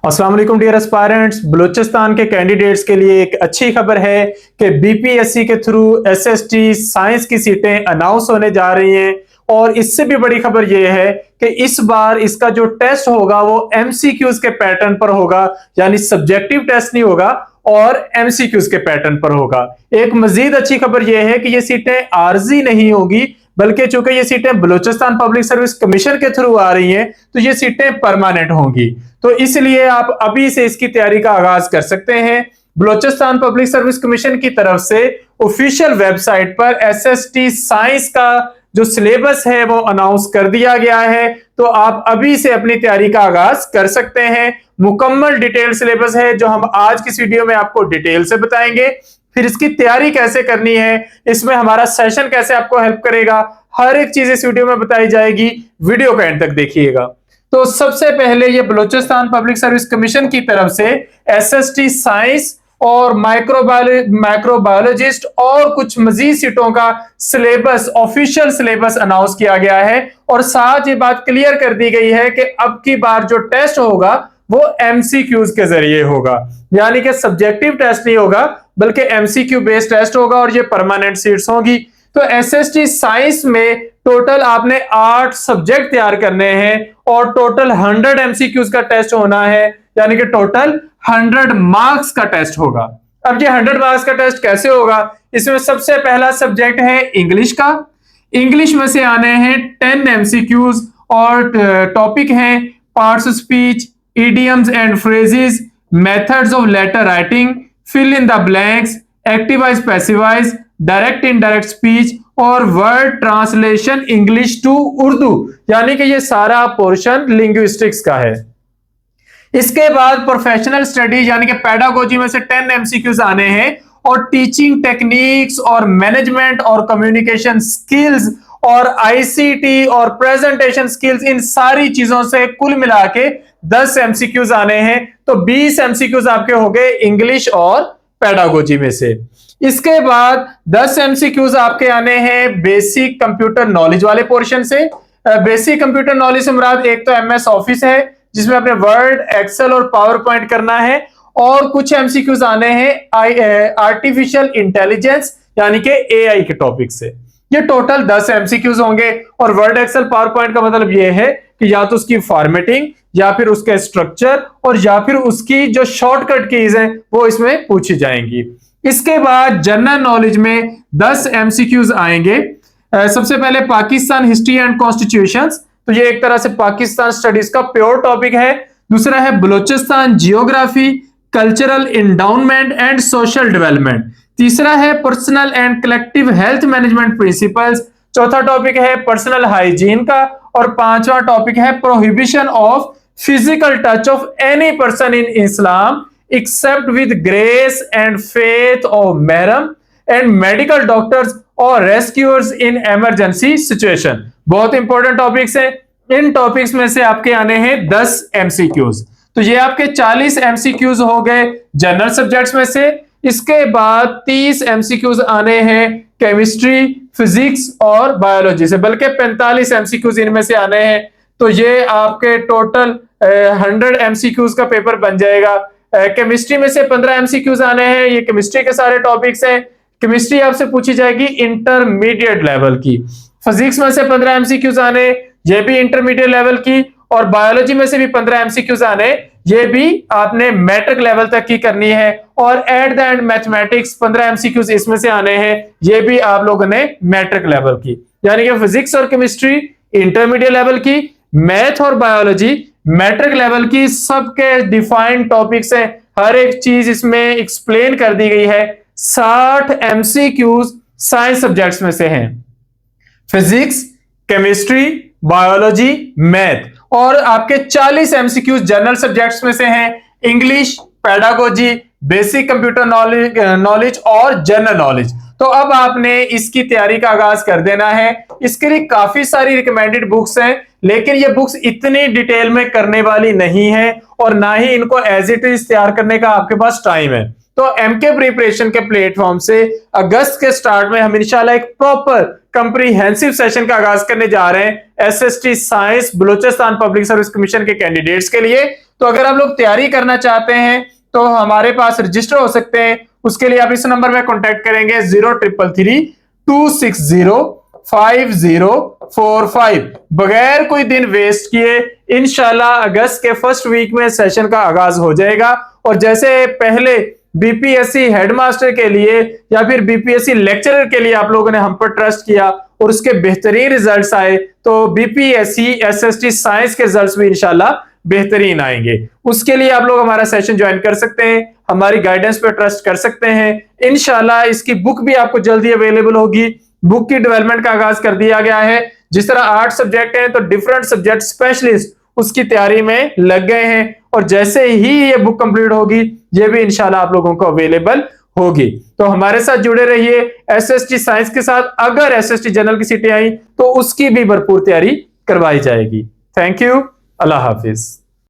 अस्सलाम वालेकुम dear aspirants. Balochistan के कैंडिडेट्स के लिए एक अच्छी खबर है कि बीपीएससी के थ्रू एसएसटी साइंस की सीटें अनाउंस होने जा रही हैं। और इससे भी बड़ी खबर यह है कि इस बार इसका जो टेस्ट होगा वो एमसीक्यूज के पैटर्न पर होगा, यानी सब्जेक्टिव टेस्ट नहीं होगा और एमसीक्यूज के पैटर्न पर होगा। एक मजीद अच्छी खबर यह है कि ये सीटें आरजी नहीं होगी, बल्कि चूंकि ये सीटें बलूचिस्तान पब्लिक सर्विस कमीशन के थ्रू आ रही हैं तो ये सीटें परमानेंट होंगी। तो इसलिए आप अभी से इसकी तैयारी का आगाज कर सकते हैं। बलूचिस्तान पब्लिक सर्विस कमीशन की तरफ से ऑफिशियल वेबसाइट पर एसएसटी साइंस का जो सिलेबस है वो अनाउंस कर दिया गया है, तो आप अभी से अपनी तैयारी का आगाज कर सकते हैं। मुकम्मल डिटेल सिलेबस है जो हम आज की वीडियो में आपको डिटेल से बताएंगे। फिर इसकी तैयारी कैसे करनी है, इसमें हमारा सेशन कैसे आपको हेल्प करेगा, हर एक चीज इस वीडियो में बताई जाएगी। वीडियो का एंड तक देखिएगा। तो सबसे पहले ये बलूचिस्तान पब्लिक सर्विस कमीशन की तरफ से एसएसटी साइंस और माइक्रोबायोलॉजिस्ट और कुछ मजीद सीटों का सिलेबस, ऑफिशियल सिलेबस अनाउंस किया गया है। और साथ ये बात क्लियर कर दी गई है कि अब की बार जो टेस्ट होगा वो एमसीक्यूज के जरिए होगा, यानी कि सब्जेक्टिव टेस्ट नहीं होगा बल्कि एमसीक्यू बेस्ड टेस्ट होगा और ये परमानेंट सीट्स होंगी। तो एसएसटी साइंस में टोटल आपने 8 सब्जेक्ट तैयार करने हैं और टोटल 100 एमसीक्यूज का टेस्ट होना है, यानी कि टोटल 100 मार्क्स का टेस्ट होगा। अब ये 100 मार्क्स का टेस्ट कैसे होगा, इसमें सबसे पहला सब्जेक्ट है इंग्लिश का। इंग्लिश में से आने हैं 10 एमसीक्यूज और टॉपिक हैं parts of speech, idioms and phrases, methods of letter writing, fill in the blanks, activize passivize, direct indirect speech और word translation English to Urdu, यानी कि ये सारा पोर्शन लिंग्विस्टिक्स का है। इसके बाद प्रोफेशनल स्टडीज यानी कि पेडागोजी में से 10 एमसीक्यूज आने हैं और टीचिंग टेक्निक्स और मैनेजमेंट और कम्युनिकेशन स्किल्स और आईसीटी और प्रेजेंटेशन स्किल्स, इन सारी चीजों से कुल मिला के 10 एमसीक्यूज आने हैं। तो 20 एमसीक्यूज आपके हो गए इंग्लिश और पेडागोजी में से। इसके बाद 10 एमसीक्यूज आपके आने हैं बेसिक कंप्यूटर नॉलेज वाले पोर्शन से। बेसिक कंप्यूटर नॉलेज से मुराद एक तो एमएस ऑफिस है जिसमें अपने वर्ड, एक्सेल और पावर पॉइंट करना है, और कुछ एमसीक्यूज आने हैं आर्टिफिशियल इंटेलिजेंस यानी कि एआई के टॉपिक से। ये टोटल 10 एमसीक्यूज होंगे और वर्ड, एक्सेल, पावर पॉइंट का मतलब ये है कि या तो उसकी फॉर्मेटिंग या फिर उसके स्ट्रक्चर और या फिर उसकी जो शॉर्टकट कीज हैं वो इसमें पूछी जाएंगी। इसके बाद जनरल नॉलेज में 10 एमसीक्यूज आएंगे। सबसे पहले पाकिस्तान हिस्ट्री एंड कॉन्स्टिट्यूशंस, तो ये एक तरह से पाकिस्तान स्टडीज का प्योर टॉपिक है। दूसरा है Balochistan geography, cultural endowment and social development. तीसरा है personal and collective health management principles. चौथा टॉपिक है पर्सनल हाइजीन का और पांचवा टॉपिक है prohibition of physical touch of any person in Islam except with grace and faith of महरम and medical doctors और रेस्क्यूअर्स इन इमरजेंसी सिचुएशन। बहुत important topics हैं। इन टॉपिक्स में से आपके आने हैं 10 एमसीक्यूज। तो ये आपके 40 एमसीक्यूज हो गए जनरल सब्जेक्ट्स में से। इसके बाद 30 एमसीक्यूज आने हैं केमिस्ट्री, फिजिक्स और बायोलॉजी से, बल्कि 45 एमसीक्यूज इनमें से आने हैं। तो ये आपके टोटल 100 एमसीक्यूज का पेपर बन जाएगा। केमिस्ट्री में से 15 एमसीक्यूज आने हैं, ये केमिस्ट्री के सारे टॉपिक्स हैं। केमिस्ट्री आपसे पूछी जाएगी इंटरमीडिएट लेवल की। फिजिक्स में से 15 एमसीक्यूज आने, ये भी इंटरमीडिएट लेवल की। और बायोलॉजी में से भी 15 एमसीक्यूज आने, ये भी आपने मैट्रिक लेवल तक की करनी है। और at the end mathematics 15 MCQs इसमें से आने हैं, ये भी आप लोगों ने मैट्रिक लेवल की, यानी कि फिजिक्स और केमिस्ट्री इंटरमीडिएट लेवल की, मैथ और बायोलॉजी मैट्रिक लेवल की। सबके डिफाइंड टॉपिक्स हैं, हर एक चीज इसमें एक्सप्लेन कर दी गई है। 60 एमसीक्यूज साइंस सब्जेक्ट्स में से हैं, फिजिक्स, केमिस्ट्री, बायोलॉजी, मैथ। और आपके 40 एमसीक्यूज जनरल सब्जेक्ट्स में से हैं, English, pedagogy, basic computer knowledge और जनरल नॉलेज। तो अब आपने इसकी तैयारी का आगाज कर देना है। इसके लिए काफी सारी रिकमेंडेड बुक्स हैं, लेकिन ये बुक्स इतनी डिटेल में करने वाली नहीं है और ना ही इनको एज इट इज तैयार करने का आपके पास टाइम है। तो एमके प्रिपरेशन के प्लेटफॉर्म से अगस्त के स्टार्ट में हम इंशाल्लाह एक प्रॉपर कंप्रीहेंसिव सेशन का आगाज करने जा रहे हैं SST science Balochistan public service commission के कैंडिडेट्स के लिए। तो अगर आप लोग तैयारी करना चाहते हैं तो हमारे पास रजिस्टर हो सकते हैं। उसके लिए आप इस नंबर में कांटेक्ट करेंगे 0333-260-5045 बगैर कोई दिन वेस्ट किए इंशाल्लाह अगस्त के फर्स्ट वीक में सेशन का आगाज हो जाएगा। और जैसे पहले बीपीएससी हेडमास्टर के लिए या फिर बीपीएससी लेक्चरर के लिए आप लोगों ने हम पर ट्रस्ट किया और उसके बेहतरीन रिजल्ट्स आए, तो बीपीएससी एसएसटी साइंस के रिजल्ट्स भी इंशाल्लाह बेहतरीन आएंगे। उसके लिए आप लोग हमारा सेशन ज्वाइन कर सकते हैं, हमारी गाइडेंस पे ट्रस्ट कर सकते हैं। इंशाल्लाह इसकी बुक भी आपको जल्दी अवेलेबल होगी। बुक की डेवलपमेंट का आगाज कर दिया गया है। जिस तरह 8 सब्जेक्ट हैं तो डिफरेंट सब्जेक्ट स्पेशलिस्ट उसकी तैयारी में लग गए हैं और जैसे ही ये बुक कंप्लीट होगी ये भी इंशाल्लाह आप लोगों को अवेलेबल होगी। तो हमारे साथ जुड़े रहिए एसएसटी साइंस के साथ। अगर एसएसटी जनरल की सीटें आई तो उसकी भी भरपूर तैयारी करवाई जाएगी। Thank you, Allah Hafiz.